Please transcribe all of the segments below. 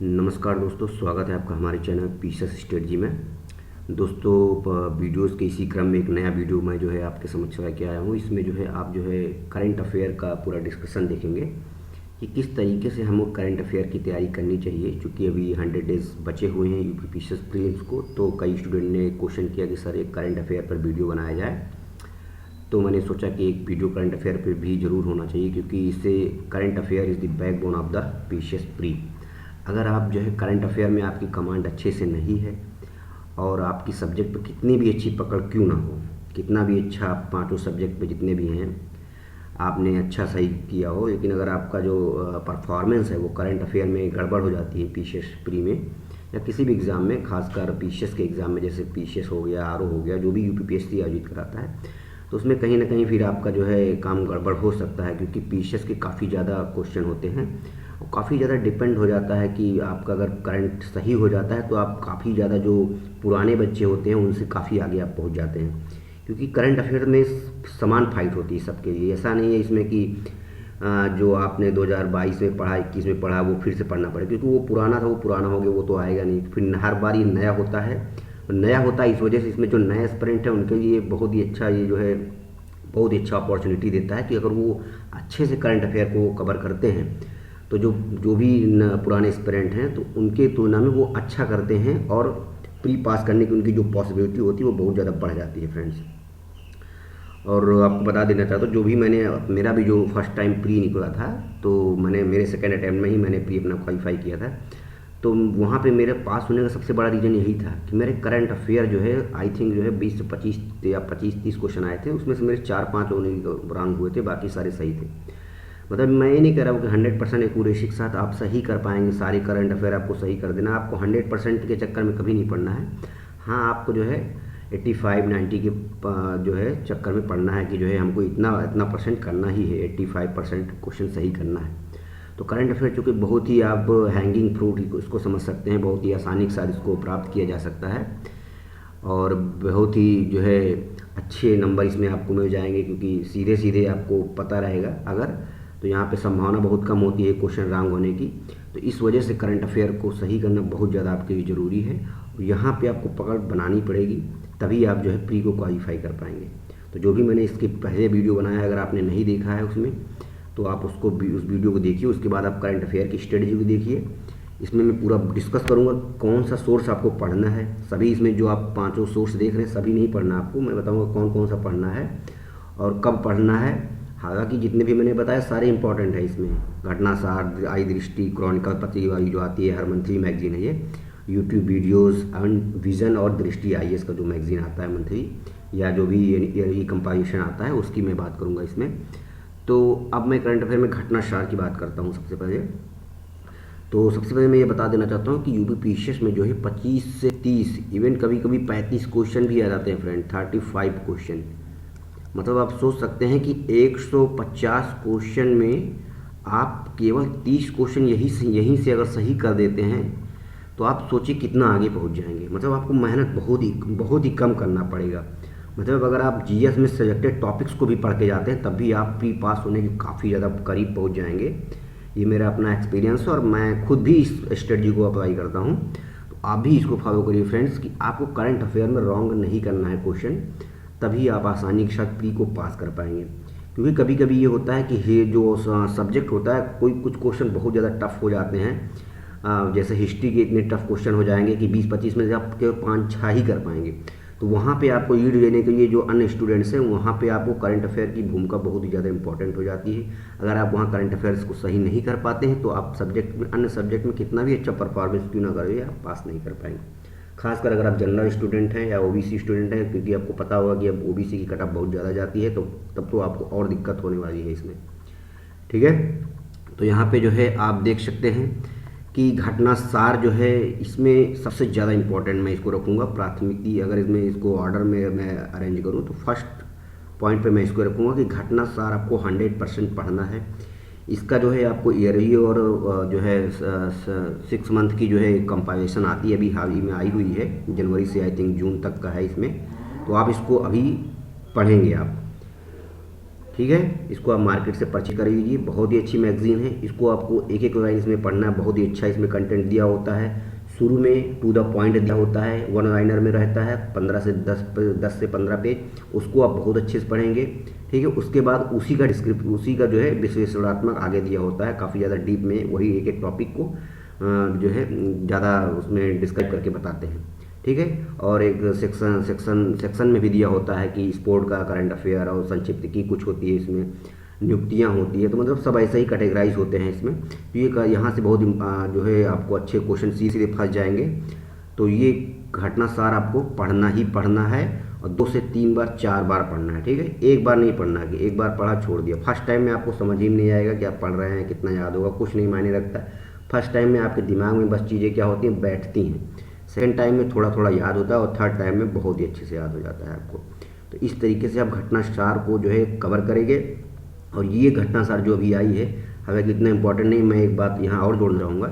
नमस्कार दोस्तों, स्वागत है आपका हमारे चैनल पीसेस स्ट्रेटजी में। दोस्तों, वीडियोस के इसी क्रम में एक नया वीडियो मैं जो है आपके समक्ष लेके आया हूँ। इसमें जो है आप जो है करंट अफेयर का पूरा डिस्कशन देखेंगे कि किस तरीके से हमको करंट अफेयर की तैयारी करनी चाहिए। चूँकि अभी 100 डेज़ बचे हुए हैं यूपी पीसेस प्रीलिम्स को, तो कई स्टूडेंट ने क्वेश्चन किया कि सर एक करंट अफेयर पर वीडियो बनाया जाए। तो मैंने सोचा कि एक वीडियो करंट अफेयर पे भी ज़रूर होना चाहिए, क्योंकि इससे current affair is the backbone of the PCS pre. अगर आप जो है करंट अफेयर में आपकी कमांड अच्छे से नहीं है और आपकी सब्जेक्ट पे कितनी भी अच्छी पकड़ क्यों ना हो, कितना भी अच्छा आप पाँचों सब्जेक्ट पे जितने भी हैं आपने अच्छा सही किया हो, लेकिन अगर आपका जो परफॉर्मेंस है वो करंट अफेयर में गड़बड़ हो जाती है पीसीएस प्री में या किसी भी एग्ज़ाम में, खासकर पीसीएस के एग्ज़ाम में, जैसे पीसीएस हो गया, आरओ हो गया, जो भी यूपीपीएससी आयोजित कराता है, तो उसमें कहीं ना कहीं फिर आपका जो है काम गड़बड़ हो सकता है। क्योंकि पीसीएस के काफ़ी ज़्यादा क्वेश्चन होते हैं और काफ़ी ज़्यादा डिपेंड हो जाता है कि आपका अगर करंट सही हो जाता है तो आप काफ़ी ज़्यादा जो पुराने बच्चे होते हैं उनसे काफ़ी आगे आप पहुंच जाते हैं। क्योंकि करंट अफेयर में समान फाइट होती है सबके लिए। ऐसा नहीं है इसमें कि जो आपने 2022 में पढ़ा, 21 में पढ़ा, वो फिर से पढ़ना पड़े, क्योंकि वो पुराना था वो पुराना हो गया, वो तो आएगा नहीं। फिर हर बार ये नया होता है, नया होता है। इस वजह से इसमें जो नए एस्पिरेंट हैं उनके लिए बहुत ही अच्छा, ये जो है बहुत ही अच्छा अपॉर्चुनिटी देता है कि अगर वो अच्छे से करंट अफेयर को कवर करते हैं तो जो जो भी पुराने एस्पिरेंट हैं तो उनके तुलना में वो अच्छा करते हैं और प्री पास करने की उनकी जो पॉसिबिलिटी होती है वो बहुत ज़्यादा बढ़ जाती है फ्रेंड्स। और आपको बता देना चाहता हूँ, जो भी मेरा भी जो फर्स्ट टाइम प्री निकला था, तो मेरे सेकेंड अटैम्प्ट में ही मैंने प्री अपना क्वालिफाई किया था। तो वहाँ पे मेरे पास होने का सबसे बड़ा रीज़न यही था कि मेरे करंट अफेयर जो है आई थिंक जो है 20 से 25 या 25-30 क्वेश्चन आए थे, उसमें से मेरे 4-5 होने रॉन्ग हुए थे, बाकी सारे सही थे। मतलब मैं ये नहीं कह रहा हूँ कि 100% एक्यूरेसी के साथ आप सही कर पाएंगे, सारी करंट अफेयर आपको सही कर देना। आपको 100% के चक्कर में कभी नहीं पढ़ना है। हाँ, आपको जो है 85-90 के जो है चक्कर में पढ़ना है कि जो है हमको इतना इतना परसेंट करना ही है, 85% क्वेश्चन सही करना है। तो करंट अफेयर चूँकि बहुत ही आप हैंगिंग फ्रूट इसको समझ सकते हैं, बहुत ही आसानी के साथ इसको प्राप्त किया जा सकता है और बहुत ही जो है अच्छे नंबर इसमें आपको मिल जाएंगे, क्योंकि सीधे सीधे आपको पता रहेगा अगर, तो यहाँ पे संभावना बहुत कम होती है क्वेश्चन रॉन्ग होने की। तो इस वजह से करंट अफेयर को सही करना बहुत ज़्यादा आपके लिए ज़रूरी है और यहाँ पे आपको पकड़ बनानी पड़ेगी, तभी आप जो है प्री को क्वालिफाई कर पाएंगे। तो जो भी मैंने इसके पहले वीडियो बनाया है, अगर आपने नहीं देखा है उसमें, तो आप उसको भी उस वीडियो को देखिए। उसके बाद आप करंट अफेयर की स्ट्रेटजी को देखिए। इसमें मैं पूरा डिस्कस करूंगा कौन सा सोर्स आपको पढ़ना है। सभी इसमें जो आप पांचों सोर्स देख रहे हैं सभी नहीं पढ़ना आपको, मैं बताऊंगा कौन कौन सा पढ़ना है और कब पढ़ना है। हालांकि जितने भी मैंने बताया सारे इंपॉर्टेंट है इसमें। घटनासार, आई दृष्टि, क्रॉनिकल पत्रिका जो आती है, हर मंथली मैगजीन है ये, यूट्यूब वीडियोस एंड विजन और दृष्टि आईएएस का जो मैगजीन आता है मंथली, या जो भी ईयरली कंपाइलेशन आता है उसकी मैं बात करूँगा इसमें। तो अब मैं करंट अफेयर में घटनासार की बात करता हूँ सबसे पहले। तो सबसे पहले मैं ये बता देना चाहता हूँ कि यूपी पीसीएस में जो है 25 से 30, इवन कभी कभी 35 क्वेश्चन भी आ जाते हैं फ्रेंड, 35 क्वेश्चन। मतलब आप सोच सकते हैं कि 150 क्वेश्चन में आप केवल 30 क्वेश्चन यहीं से अगर सही कर देते हैं तो आप सोचिए कितना आगे पहुंच जाएंगे। मतलब आपको मेहनत बहुत ही कम करना पड़ेगा। मतलब अगर आप जीएस में सेलेक्टेड टॉपिक्स को भी पढ़ के जाते हैं तब भी आप प्री पास होने के काफ़ी ज़्यादा करीब पहुंच जाएंगे। ये मेरा अपना एक्सपीरियंस है और मैं खुद भी इस स्ट्रेटजी को अप्लाई करता हूँ। तो आप भी इसको फॉलो करिए फ्रेंड्स कि आपको करंट अफेयर में रॉन्ग नहीं करना है क्वेश्चन, तभी आप आसानी के साथ प्री को पास कर पाएंगे। क्योंकि कभी कभी ये होता है कि ये जो सब्जेक्ट होता है, कोई कुछ क्वेश्चन बहुत ज़्यादा टफ हो जाते हैं। जैसे हिस्ट्री के इतने टफ क्वेश्चन हो जाएंगे कि 20-25 में से आप केवल 5-6 ही कर पाएंगे। तो वहाँ पे आपको लीड लेने के लिए जो अन्य स्टूडेंट्स हैं, वहाँ पे आपको करंट अफेयर की भूमिका बहुत ही ज़्यादा इंपॉर्टेंट हो जाती है। अगर आप वहाँ करंट अफेयर्स को सही नहीं कर पाते हैं तो आप सब्जेक्ट में, अन्य सब्जेक्ट में कितना भी अच्छा परफॉर्मेंस क्यों ना करें, आप पास नहीं कर पाएंगे। खासकर अगर आप जनरल स्टूडेंट हैं या ओबीसी स्टूडेंट हैं, क्योंकि आपको पता होगा कि अब ओबीसी की कट ऑफ बहुत ज़्यादा जाती है, तो तब तो आपको और दिक्कत होने वाली है इसमें। ठीक है, तो यहाँ पे जो है आप देख सकते हैं कि घटना सार जो है इसमें सबसे ज़्यादा इम्पोर्टेंट मैं इसको रखूँगा प्राथमिकता। अगर इसमें इसको ऑर्डर में मैं अरेंज करूँ तो फर्स्ट पॉइंट पे मैं इसको रखूँगा कि घटना सार आपको 100% पढ़ना है। इसका जो है आपको ईयरली और जो है 6 मंथ की जो है कंपाइलेशन आती है, अभी हाल ही में आई हुई है, जनवरी से आई थिंक जून तक का है इसमें। तो आप इसको अभी पढ़ेंगे आप, ठीक है, इसको आप मार्केट से परचेज कर लीजिए, बहुत ही अच्छी मैगजीन है। इसको आपको एक एक लाइन इसमें पढ़ना है, बहुत ही अच्छा इसमें कंटेंट दिया होता है। शुरू में टू द पॉइंट दिया होता है, वन लाइनर में रहता है 15 से 10 से 15 पेज, उसको आप बहुत अच्छे से पढ़ेंगे। ठीक है, उसके बाद उसी का उसी का जो है विश्लेषणात्मक आगे दिया होता है, काफ़ी ज़्यादा डीप में वही एक एक टॉपिक को जो है ज़्यादा उसमें डिस्क्राइब करके बताते हैं। ठीक है, और एक सेक्शन में भी दिया होता है कि स्पोर्ट का, करंट अफेयर और संक्षिप्त की कुछ होती है, इसमें नियुक्तियाँ होती है, तो मतलब सब ऐसे ही कैटेगराइज होते हैं इसमें। तो ये यहाँ से बहुत जो है आपको अच्छे क्वेश्चन सीधे फंस जाएंगे। तो ये घटना सार आपको पढ़ना ही पढ़ना है, और 2 से 3 बार 4 बार पढ़ना है। ठीक है, एक बार नहीं पढ़ना है कि एक बार पढ़ा छोड़ दिया। फर्स्ट टाइम में आपको समझ ही नहीं आएगा कि आप पढ़ रहे हैं, कितना याद होगा, कुछ नहीं मायने रखता। फर्स्ट टाइम में आपके दिमाग में बस चीज़ें क्या होती हैं, बैठती हैं। सेकेंड टाइम में थोड़ा थोड़ा याद होता है, और थर्ड टाइम में बहुत ही अच्छे से याद हो जाता है आपको। तो इस तरीके से आप घटना सार को जो है कवर करेंगे। और ये घटना सार जो अभी आई है, हालांकि इतना इंपॉर्टेंट नहीं, मैं एक बात यहाँ और जोड़ रहूँगा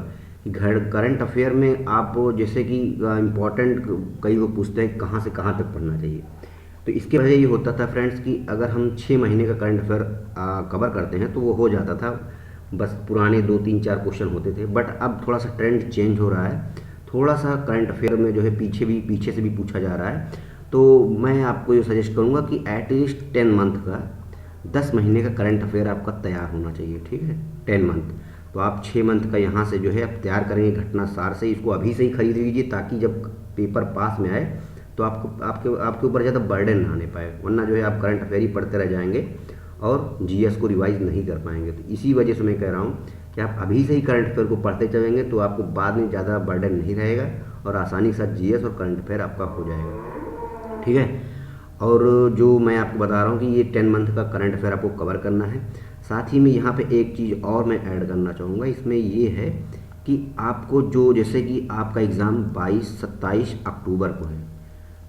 कि करंट अफेयर में आप जैसे कि इम्पॉर्टेंट कई लोग पूछते हैं कहाँ से कहाँ तक पढ़ना चाहिए। तो इसके वजह ये होता था फ्रेंड्स कि अगर हम 6 महीने का करंट अफेयर कवर करते हैं तो वो हो जाता था, बस पुराने 2 3 4 क्वेश्चन होते थे। बट अब थोड़ा सा ट्रेंड चेंज हो रहा है, थोड़ा सा करंट अफेयर में जो है पीछे से भी पूछा जा रहा है। तो मैं आपको ये सजेस्ट करूँगा कि एटलीस्ट 10 मंथ का, 10 महीने का करंट अफेयर आपका तैयार होना चाहिए। ठीक है, 10 मंथ। तो आप 6 मंथ का यहाँ से जो है आप तैयार करेंगे घटना सार से। इसको अभी से ही खरीद लीजिए, ताकि जब पेपर पास में आए तो आपके ऊपर ज़्यादा बर्डन ना आने पाए, वरना जो है आप करंट अफेयर ही पढ़ते रह जाएंगे और जीएस को रिवाइज नहीं कर पाएंगे। तो इसी वजह से मैं कह रहा हूँ कि आप अभी से ही करंट अफेयर को पढ़ते चलेंगे, तो आपको बाद में ज़्यादा बर्डन नहीं रहेगा और आसानी के साथ जीएस और करंट अफेयर आपका हो जाएगा। ठीक है, और जो मैं आपको बता रहा हूँ कि ये 10 मंथ का करंट अफेयर आपको कवर करना है। साथ ही में यहाँ पे एक चीज़ और मैं ऐड करना चाहूँगा, इसमें ये है कि आपको जो, जैसे कि आपका एग्ज़ाम 22-27 अक्टूबर को है,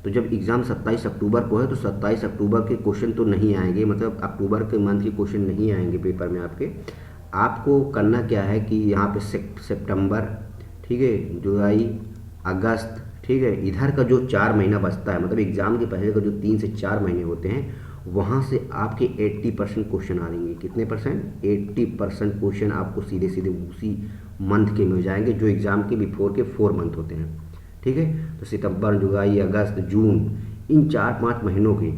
तो जब एग्ज़ाम 27 अक्टूबर को है तो 27 अक्टूबर के क्वेश्चन तो नहीं आएंगे, मतलब अक्टूबर के मंथ के क्वेश्चन नहीं आएंगे पेपर में आपके। आपको करना क्या है कि यहाँ पे सितंबर, ठीक है, जुलाई, अगस्त, ठीक है, इधर का जो 4 महीना बचता है, मतलब एग्ज़ाम के पहले का जो 3 से 4 महीने होते हैं, वहाँ से आपके 80% क्वेश्चन आ जाएंगे। कितने परसेंट? 80% क्वेश्चन आपको सीधे सीधे उसी मंथ के मिल जाएंगे, जो एग्ज़ाम के बिफोर के 4 मंथ होते हैं। ठीक है, तो सितंबर, जुलाई, अगस्त, जून, इन 4-5 महीनों के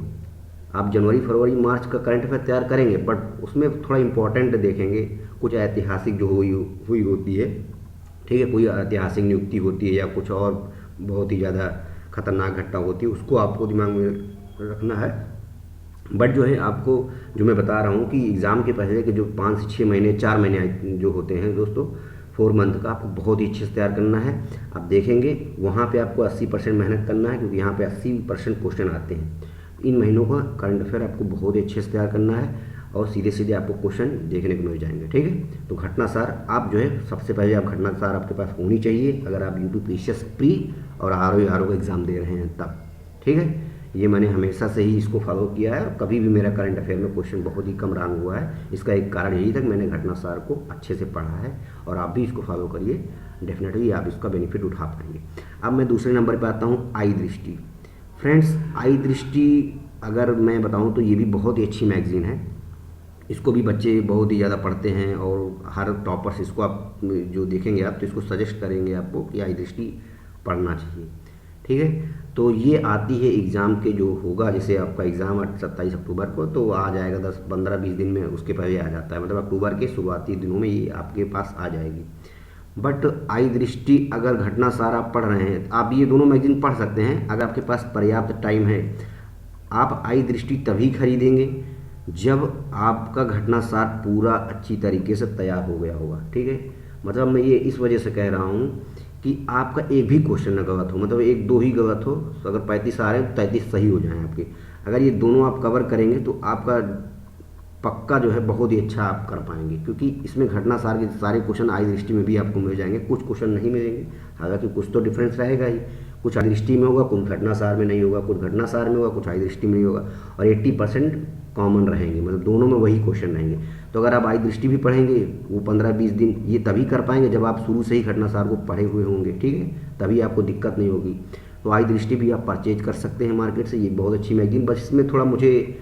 आप जनवरी, फरवरी, मार्च का करंट अफेयर तैयार करेंगे, बट उसमें थोड़ा इंपॉर्टेंट देखेंगे, कुछ ऐतिहासिक जो हुई होती है। ठीक है, कोई ऐतिहासिक नियुक्ति होती है या कुछ और बहुत ही ज़्यादा खतरनाक घटना होती है, उसको आपको दिमाग में रखना है। बट जो है आपको, जो मैं बता रहा हूँ कि एग्ज़ाम के पहले के जो 5 से 6 महीने, 4 महीने जो होते हैं दोस्तों, 4 मंथ का, आपको बहुत ही अच्छे से तैयार करना है। आप देखेंगे वहाँ पे आपको 80% मेहनत करना है, क्योंकि यहाँ पे 80% क्वेश्चन आते हैं। इन महीनों का करंट अफेयर आपको बहुत ही अच्छे से तैयार करना है, और सीधे सीधे आपको क्वेश्चन देखने को मिल जाएंगे। ठीक है, तो घटना सार आप जो है सबसे पहले आप घटना सार आपके पास होनी चाहिए, अगर आप यूट्यूब पीसीएस प्री और आरओ का एग्ज़ाम दे रहे हैं तब। ठीक है, ये मैंने हमेशा से ही इसको फॉलो किया है, और कभी भी मेरा करंट अफेयर में क्वेश्चन बहुत ही कम रैंक हुआ है। इसका एक कारण यही था कि मैंने घटना सार को अच्छे से पढ़ा है, और आप भी इसको फॉलो करिए, डेफिनेटली आप इसका बेनिफिट उठा पाएंगे। अब मैं दूसरे नंबर पर आता हूँ, आई दृष्टि। फ्रेंड्स, आई दृष्टि अगर मैं बताऊँ तो ये भी बहुत ही अच्छी मैगज़ीन है। इसको भी बच्चे बहुत ही ज़्यादा पढ़ते हैं, और हर टॉपर्स इसको आप जो देखेंगे आप तो इसको सजेस्ट करेंगे आपको कि आई दृष्टि पढ़ना चाहिए। ठीक है, तो ये आती है एग्ज़ाम के जो होगा, जैसे आपका एग्ज़ाम 27 अक्टूबर को, तो आ जाएगा 10-15-20 दिन में, उसके पहले आ जाता है, मतलब अक्टूबर के शुरुआती दिनों में ये आपके पास आ जाएगी। बट आई दृष्टि अगर घटना सार आप पढ़ रहे हैं, आप ये दोनों मैगजीन पढ़ सकते हैं अगर आपके पास पर्याप्त टाइम है। आप आई दृष्टि तभी खरीदेंगे जब आपका घटना सार पूरा अच्छी तरीके से तैयार हो गया होगा। ठीक है, मतलब मैं ये इस वजह से कह रहा हूँ कि आपका एक भी क्वेश्चन न गलत हो, मतलब 1-2 ही गलत हो, तो अगर 35 आ रहे हैं तो 33 सही हो जाएं आपके। अगर ये दोनों आप कवर करेंगे तो आपका पक्का जो है बहुत ही अच्छा आप कर पाएंगे, क्योंकि इसमें घटना सार के सारे क्वेश्चन आई दृष्टि में भी आपको मिल जाएंगे। कुछ क्वेश्चन नहीं मिलेंगे, हालांकि कुछ तो डिफरेंस रहेगा ही, कुछ आई दृष्टि में होगा, कुछ घटना सार में नहीं होगा, कुछ घटना सार में होगा, कुछ आई दृष्टि में नहीं होगा, और 80% कॉमन रहेंगे, मतलब दोनों में वही क्वेश्चन रहेंगे। तो अगर आप आई दृष्टि भी पढ़ेंगे, वो 15-20 दिन ये तभी कर पाएंगे जब आप शुरू से ही घटना सार को पढ़े हुए होंगे। ठीक है, तभी आपको दिक्कत नहीं होगी। तो आई दृष्टि भी आप परचेज कर सकते हैं मार्केट से, ये बहुत अच्छी मैगजीन। बस इसमें थोड़ा मुझे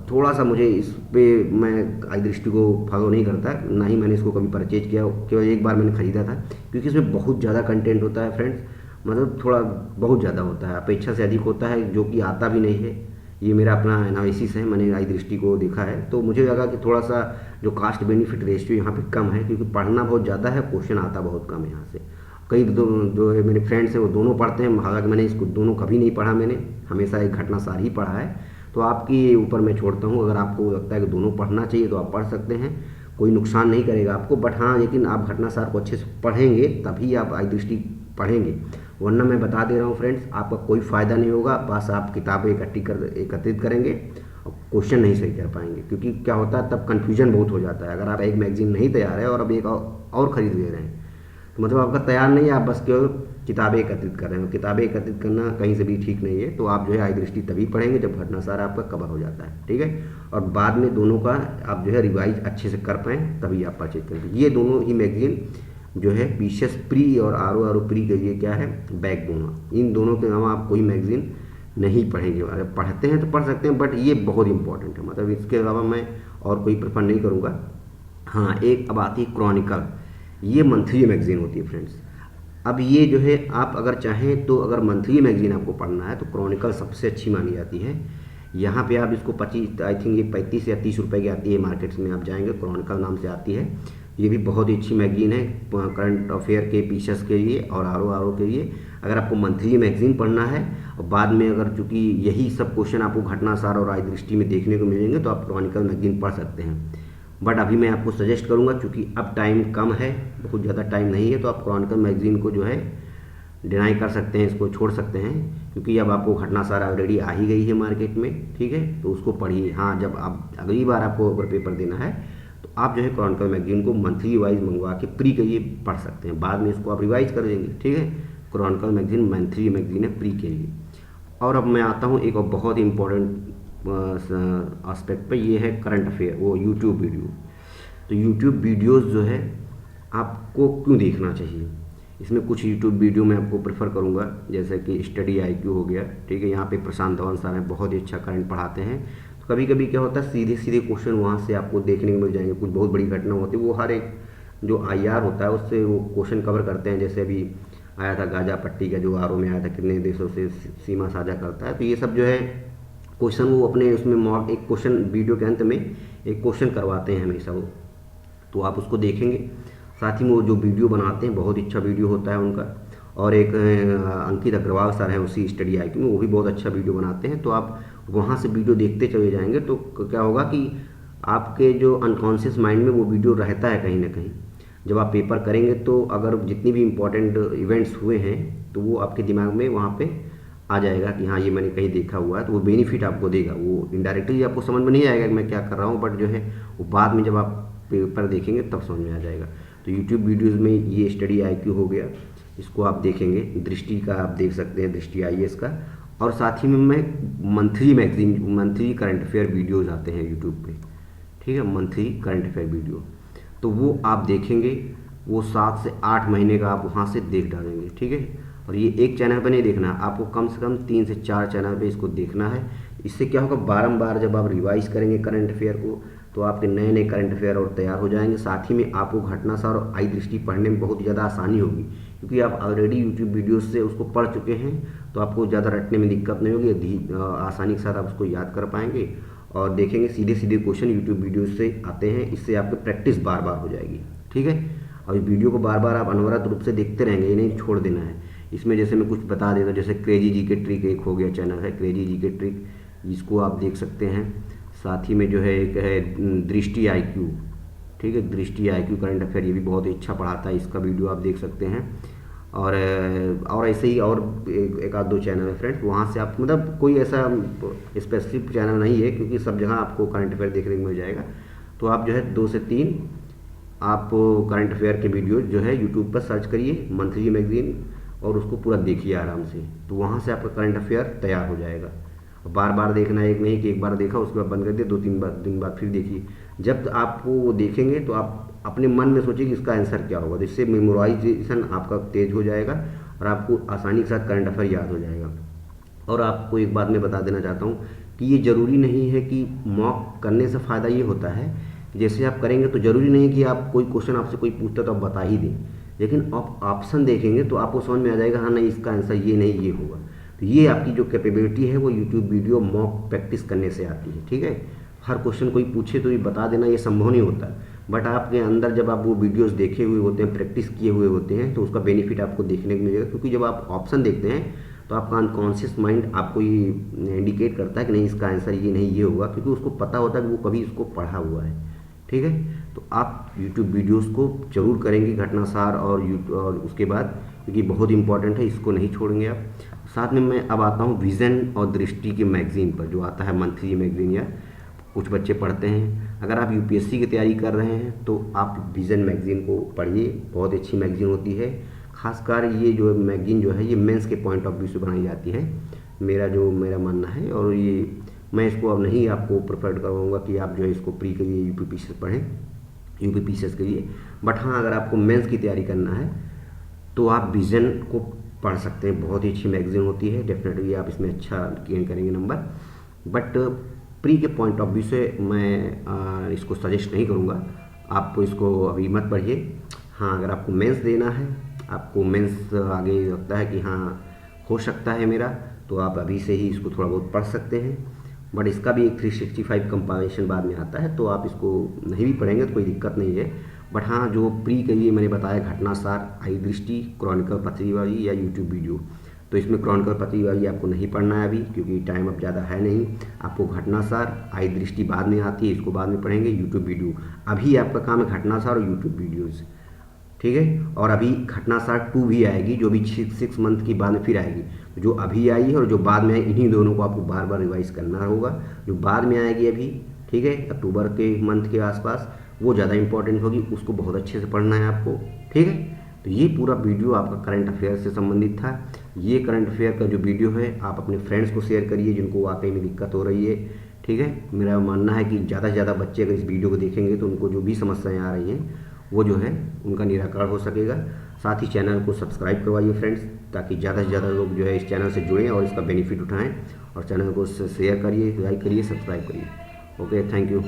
थोड़ा सा मुझे इस पे मैं आई दृष्टि को फॉलो नहीं करता, ना ही मैंने इसको कभी परचेज किया, केवल एक बार मैंने ख़रीदा था, क्योंकि इसमें बहुत ज़्यादा कंटेंट होता है फ्रेंड्स, मतलब थोड़ा बहुत ज़्यादा होता है, अपेक्षा से अधिक होता है, जो कि आता भी नहीं है। ये मेरा अपना एनालिसिस है, मैंने आई दृष्टि को देखा है, तो मुझे लगा कि थोड़ा सा जो कास्ट बेनिफिट रेशियो यहाँ पे कम है, क्योंकि पढ़ना बहुत ज़्यादा है, क्वेश्चन आता बहुत कम है यहाँ से। कई जो है मेरे फ्रेंड्स हैं वो दोनों पढ़ते हैं, हालांकि मैंने इसको दोनों कभी नहीं पढ़ा, मैंने हमेशा एक घटनासार ही पढ़ा है। तो आपकी ऊपर मैं छोड़ता हूँ, अगर आपको लगता है कि दोनों पढ़ना चाहिए तो आप पढ़ सकते हैं, कोई नुकसान नहीं करेगा आपको। बट हाँ, लेकिन आप घटनासार को अच्छे से पढ़ेंगे तभी आप आई दृष्टि पढ़ेंगे, वरना मैं बता दे रहा हूँ फ्रेंड्स, आपका कोई फ़ायदा नहीं होगा। बस आप किताबें एकत्रित करेंगे और क्वेश्चन नहीं सही कर पाएंगे, क्योंकि क्या होता है तब कन्फ्यूजन बहुत हो जाता है। अगर आप एक मैगजीन नहीं तैयार है और अब एक और ख़रीद ले रहे हैं, तो मतलब आपका तैयार नहीं है, आप बस केवल किताबें एकत्रित कर रहे हो। किताबें एकत्रित करना कहीं से भी ठीक नहीं है। तो आप जो है आई दृष्टि तभी पढ़ेंगे जब घटनासार आपका कवर हो जाता है, ठीक है। और बाद में दोनों का आप जो है रिवाइज अच्छे से कर पाएँ, तभी आप परचेज करेंगे। ये दोनों ही मैगजीन जो है पीसीएस प्री और आर प्री के लिए क्या है, बैकबोन। इन दोनों के अलावा आप कोई मैगजीन नहीं पढ़ेंगे। अगर पढ़ते हैं तो पढ़ सकते हैं, बट ये बहुत इंपॉर्टेंट है, मतलब इसके अलावा मैं और कोई प्रेफर नहीं करूँगा। हाँ, एक अब आती है क्रॉनिकल, ये मंथली मैगजीन होती है फ्रेंड्स। अब ये जो है आप अगर चाहें तो अगर मंथली मैगजीन आपको पढ़ना है तो क्रॉनिकल सबसे अच्छी मानी जाती है। यहाँ पे आप इसको 25, आई थिंक ये 35 या 30 रुपए की आती है, मार्केट्स में आप जाएंगे क्रॉनिकल नाम से आती है। ये भी बहुत ही अच्छी मैगजीन है करंट अफेयर के, पीसेस के लिए और आर के लिए। अगर आपको मंथली मैगजीन पढ़ना है और बाद में अगर चूँकि यही सब क्वेश्चन आपको घटनासार और आई दृष्टि में देखने को मिलेंगे, तो आप क्रॉनिकल मैगजीन पढ़ सकते हैं। बट अभी मैं आपको सजेस्ट करूंगा, क्योंकि अब टाइम कम है, बहुत ज़्यादा टाइम नहीं है, तो आप क्रॉनिकल मैगजीन को जो है डिनाई कर सकते हैं, इसको छोड़ सकते हैं, क्योंकि अब आपको घटनासार ऑलरेडी आ ही गई है मार्केट में, ठीक है। तो उसको पढ़िए। हाँ, जब आप अगली बार आपको अगर पेपर देना है तो आप जो है क्रॉनिकल मैगजीन को मंथली वाइज मंगवा के प्री के लिए पढ़ सकते हैं, बाद में इसको आप रिवाइज कर देंगे, ठीक है। क्रॉनिकल मैगजीन मंथली मैगजीन है प्री के लिए। और अब मैं आता हूँ एक और बहुत इंपॉर्टेंट एस्पेक्ट पे, ये है करंट अफेयर, वो यूट्यूब वीडियो। तो यूट्यूब वीडियोस जो है आपको क्यों देखना चाहिए, इसमें कुछ यूट्यूब वीडियो मैं आपको प्रेफर करूंगा, जैसे कि स्टडी आईक्यू हो गया, ठीक है। यहाँ पे प्रशांत धवन सर हैं, बहुत ही अच्छा करंट पढ़ाते हैं। तो कभी कभी क्या होता है सीधे सीधे क्वेश्चन वहाँ से आपको देखने को मिल जाएंगे, कुछ बहुत बड़ी घटना होती है, वो हर एक जो आईआर होता है उससे वो क्वेश्चन कवर करते हैं। जैसे अभी आया था गाजा पट्टी का, जो आरओ में आया था, कितने देशों से सीमा साझा करता है। तो ये सब जो है क्वेश्चन वो अपने उसमें मॉक एक क्वेश्चन वीडियो के अंत में एक क्वेश्चन करवाते हैं हमेशा वो, तो आप उसको देखेंगे। साथ ही में वो जो वीडियो बनाते हैं बहुत अच्छा वीडियो होता है उनका। और एक अंकित अग्रवाल सर हैं उसी स्टडी आईक्यू में, वो भी बहुत अच्छा वीडियो बनाते हैं। तो आप वहाँ से वीडियो देखते चले जाएंगे तो क्या होगा कि आपके जो अनकॉन्शियस माइंड में वो वीडियो रहता है कहीं ना कहीं। जब आप पेपर करेंगे तो अगर जितनी भी इम्पोर्टेंट इवेंट्स हुए हैं तो वो आपके दिमाग में वहाँ पे आ जाएगा कि हाँ ये मैंने कहीं देखा हुआ है, तो वो बेनिफिट आपको देगा। वो इनडायरेक्टली आपको समझ में नहीं आएगा कि मैं क्या कर रहा हूँ, बट जो है वो बाद में जब आप पेपर देखेंगे तब समझ में आ जाएगा। तो यूट्यूब वीडियोज़ में ये स्टडी आईक्यू हो गया, इसको आप देखेंगे। दृष्टि का आप देख सकते हैं, दृष्टि आईएएस का। और साथ ही में मैं monthly magazine, monthly current affair videos आते हैं यूट्यूब पे, ठीक है, मंथली करंट अफेयर वीडियो, तो वो आप देखेंगे। वो 7 से 8 महीने का आप वहाँ से देख डालेंगे, ठीक है। और ये एक चैनल पर नहीं देखना, आपको कम से कम 3 से 4 चैनल पे इसको देखना है। इससे क्या होगा, बारंबार जब आप रिवाइज करेंगे करंट अफेयर को तो आपके नए नए करंट अफेयर और तैयार हो जाएंगे। साथ ही में आपको घटनासार और आई दृष्टि पढ़ने में बहुत ज़्यादा आसानी होगी, क्योंकि आप ऑलरेडी यूट्यूब वीडियोस से उसको पढ़ चुके हैं, तो आपको ज़्यादा रटने में दिक्कत नहीं होगी, आसानी के साथ आप उसको याद कर पाएंगे। और देखेंगे सीधे सीधे क्वेश्चन यूट्यूब वीडियोज़ से आते हैं, इससे आपकी प्रैक्टिस बार बार हो जाएगी, ठीक है। और इस वीडियो को बार बार आप अनवरत रूप से देखते रहेंगे, ये नहीं छोड़ देना है। इसमें जैसे मैं कुछ बता देता हूँ, जैसे क्रेजी जी के ट्रिक एक हो गया चैनल है, क्रेजी जी के ट्रिक, जिसको आप देख सकते हैं। साथ ही में जो है एक है दृष्टि आईक्यू, ठीक है, दृष्टि आईक्यू करंट अफेयर, ये भी बहुत ही अच्छा पढ़ाता है, इसका वीडियो आप देख सकते हैं। और ऐसे ही और एक आध दो चैनल है फ्रेंड्स, वहाँ से आप मतलब कोई ऐसा स्पेसिफिक चैनल नहीं है, क्योंकि सब जगह आपको करंट अफेयर देखने को मिल जाएगा। तो आप जो है 2 से 3 आप करंट अफेयर के वीडियो जो है यूट्यूब पर सर्च करिए, मंथली मैगजीन, और उसको पूरा देखिए आराम से, तो वहाँ से आपका करंट अफेयर तैयार हो जाएगा। बार बार देखना एक नहीं कि एक बार देखा उसके बाद बंद कर दिया, 2-3 दिन बाद फिर देखिए। जब आपको वो देखेंगे तो आप अपने मन में सोचिए कि इसका आंसर क्या होगा, तो इससे मेमोराइजेशन आपका तेज हो जाएगा और आपको आसानी के साथ करंट अफेयर याद हो जाएगा। और आपको एक बात मैं बता देना चाहता हूँ कि ये ज़रूरी नहीं है कि मॉक करने से फ़ायदा ये होता है कि जैसे आप करेंगे तो ज़रूरी नहीं कि आप कोई क्वेश्चन आपसे कोई पूछता तो आप बता ही दें, लेकिन आप ऑप्शन देखेंगे तो आपको समझ में आ जाएगा हाँ नहीं इसका आंसर ये नहीं ये होगा। तो ये आपकी जो कैपेबिलिटी है वो यूट्यूब वीडियो मॉक प्रैक्टिस करने से आती है, ठीक है। हर क्वेश्चन कोई पूछे तो ये बता देना ये संभव नहीं होता, बट आपके अंदर जब आप वो वीडियोस देखे हुए होते हैं, प्रैक्टिस किए हुए होते हैं, तो उसका बेनिफिट आपको देखने को मिलेगा। क्योंकि जब आप ऑप्शन देखते हैं तो आपका अनकॉन्शियस माइंड आपको ये इंडिकेट करता है कि नहीं इसका आंसर ये नहीं ये होगा, क्योंकि उसको पता होता है कि वो कभी इसको पढ़ा हुआ है, ठीक है। तो आप यूट्यूब वीडियोस को जरूर करेंगे घटनासार और उसके बाद, क्योंकि बहुत इंपॉर्टेंट है, इसको नहीं छोड़ेंगे आप। साथ में मैं अब आता हूँ विज़न और दृष्टि की मैगज़ीन पर, जो आता है मंथली मैगज़ीन या कुछ बच्चे पढ़ते हैं। अगर आप यूपीएससी की तैयारी कर रहे हैं तो आप विज़न मैगज़ीन को पढ़िए, बहुत अच्छी मैगज़ीन होती है। खासकर ये जो मैगज़ीन जो है ये मेंस के पॉइंट ऑफ व्यू से बनाई जाती है, मेरा मानना है। और ये मैं इसको अब नहीं आपको प्रेफर करूँगा कि आप जो है इसको प्री के लिए यूपीपीसीएस पढ़ें, यूपीपीसीएस के लिए। बट हाँ, अगर आपको मेंस की तैयारी करना है तो आप विज़न को पढ़ सकते हैं, बहुत ही अच्छी मैगज़ीन होती है। डेफिनेटली आप इसमें अच्छा गेन करेंगे नंबर। बट प्री के पॉइंट ऑफ व्यू से मैं इसको सजेस्ट नहीं करूँगा, आप इसको अभी मत पढ़िए। हाँ, अगर आपको मेंस देना है, आपको मेंस आगे लगता है कि हाँ हो सकता है मेरा, तो आप अभी से ही इसको थोड़ा बहुत पढ़ सकते हैं। बट इसका भी एक 365 कंपारिजन बाद में आता है, तो आप इसको नहीं भी पढ़ेंगे तो कोई दिक्कत नहीं है। बट हाँ, जो प्री के लिए मैंने बताया घटनासार, आई दृष्टि, क्रॉनिकल पत्रीवाली या यूट्यूब वीडियो, तो इसमें क्रॉनिकल पत्रीवाली आपको नहीं पढ़ना है अभी, क्योंकि टाइम अब ज़्यादा है नहीं। आपको घटनासार, आई दृष्टि बाद में आती है, इसको बाद में पढ़ेंगे। यूट्यूब वीडियो अभी आपका काम है घटनासार और यूट्यूब वीडियोज़, ठीक है। और अभी घटनासार 2 भी आएगी, जो भी 6 मंथ की बाद में फिर आएगी। तो जो अभी आई है और जो बाद में आई, इन्हीं दोनों को आपको बार बार रिवाइज करना होगा। जो बाद में आएगी अभी, ठीक है, अक्टूबर के मंथ के आसपास, वो ज़्यादा इंपॉर्टेंट होगी, उसको बहुत अच्छे से पढ़ना है आपको, ठीक है। तो ये पूरा वीडियो आपका करंट अफेयर से संबंधित था। ये करंट अफेयर का जो वीडियो है आप अपने फ्रेंड्स को शेयर करिए जिनको वाकई में दिक्कत हो रही है, ठीक है। मेरा मानना है कि ज़्यादा से ज़्यादा बच्चे अगर इस वीडियो को देखेंगे तो उनको जो भी समस्याएं आ रही हैं वो जो है उनका निराकरण हो सकेगा। साथ ही चैनल को सब्सक्राइब करवाइए फ्रेंड्स, ताकि ज़्यादा से ज़्यादा लोग जो है इस चैनल से जुड़ें और इसका बेनिफिट उठाएं। और चैनल को शेयर करिए, लाइक करिए, सब्सक्राइब करिए। Okay, thank you.